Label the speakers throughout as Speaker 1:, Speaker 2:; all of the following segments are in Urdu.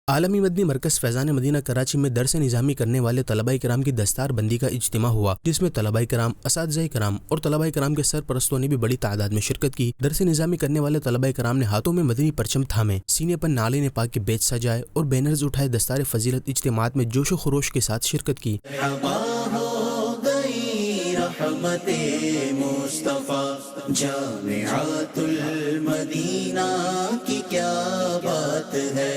Speaker 1: عالمی مدنی مرکز فیضان مدینہ کراچی میں درس نظامی کرنے والے طلباء کرام کی دستار بندی کا اجتماع ہوا، جس میں طلباء کرام، اساتذہ کرام اور طلباء کرام کے سرپرستوں نے بھی بڑی تعداد میں شرکت کی۔ درس نظامی کرنے والے طلباء کرام نے ہاتھوں میں مدنی پرچم تھامے، سینے پر نعلین پاک کے بیج سجائے اور بینرز اٹھائے دستار فضیلت اجتماعات میں جوش و خروش کے ساتھ شرکت کی۔
Speaker 2: رحمت مصطفیٰ جامعۃ المدینہ کی کیا بات ہے۔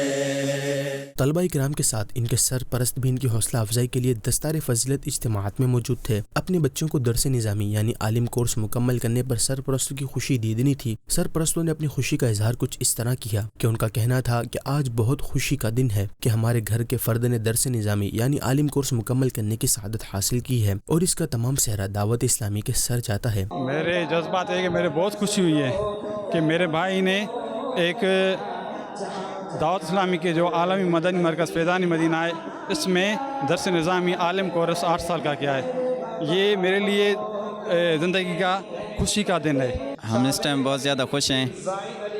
Speaker 1: طلباء کرام کے ساتھ ان کے سرپرست بھی ان کی حوصلہ افزائی کے لیے دستار فضیلت اجتماعات میں موجود تھے۔ اپنے بچوں کو درس نظامی یعنی عالم کورس مکمل کرنے پر سرپرستوں کی خوشی دیدنی تھی۔ سرپرستوں نے اپنی خوشی کا اظہار کچھ اس طرح کیا کہ ان کا کہنا تھا کہ آج بہت خوشی کا دن ہے کہ ہمارے گھر کے فرد نے درس نظامی یعنی عالم کورس مکمل کرنے کی سعادت حاصل کی ہے اور اس کا تمام سہرا دعوت اسلامی کے سر جاتا ہے۔
Speaker 3: میرے جذبات ہے کہ میرے بہت خوشی ہوئی ہے کہ میرے بھائی نے ایک دعوت اسلامی کے جو عالمی مدنی مرکز فیضان مدینہ ہے، اس میں درس نظامی عالم کورس 8 سال کا کیا ہے۔ یہ میرے لیے زندگی کا خوشی کا دن ہے۔
Speaker 4: ہم اس ٹائم بہت زیادہ خوش ہیں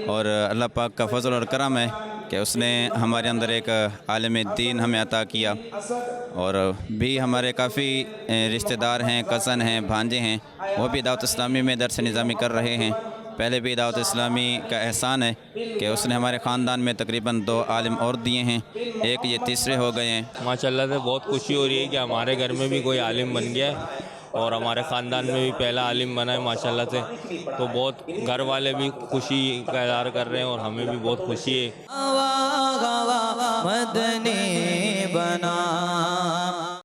Speaker 4: اور اللہ پاک کا فضل اور کرم ہے کہ اس نے ہمارے اندر ایک عالم دین ہمیں عطا کیا، اور بھی ہمارے کافی رشتہ دار ہیں، کزن ہیں، بھانجے ہیں، وہ بھی دعوت اسلامی میں درس نظامی کر رہے ہیں۔ پہلے بھی دعوت اسلامی کا احسان ہے کہ اس نے ہمارے خاندان میں تقریباً 2 عالم اور دیے ہیں، ایک یہ تیسرے ہو گئے ہیں۔
Speaker 5: ماشاءاللہ سے بہت خوشی ہو رہی ہے کہ ہمارے گھر میں بھی کوئی عالم بن گیا ہے اور ہمارے خاندان میں بھی پہلا عالم بنا ہے ماشاءاللہ سے، تو بہت گھر والے بھی خوشی کا اظہار کر رہے ہیں اور ہمیں بھی بہت خوشی ہے۔
Speaker 2: مدنی بنا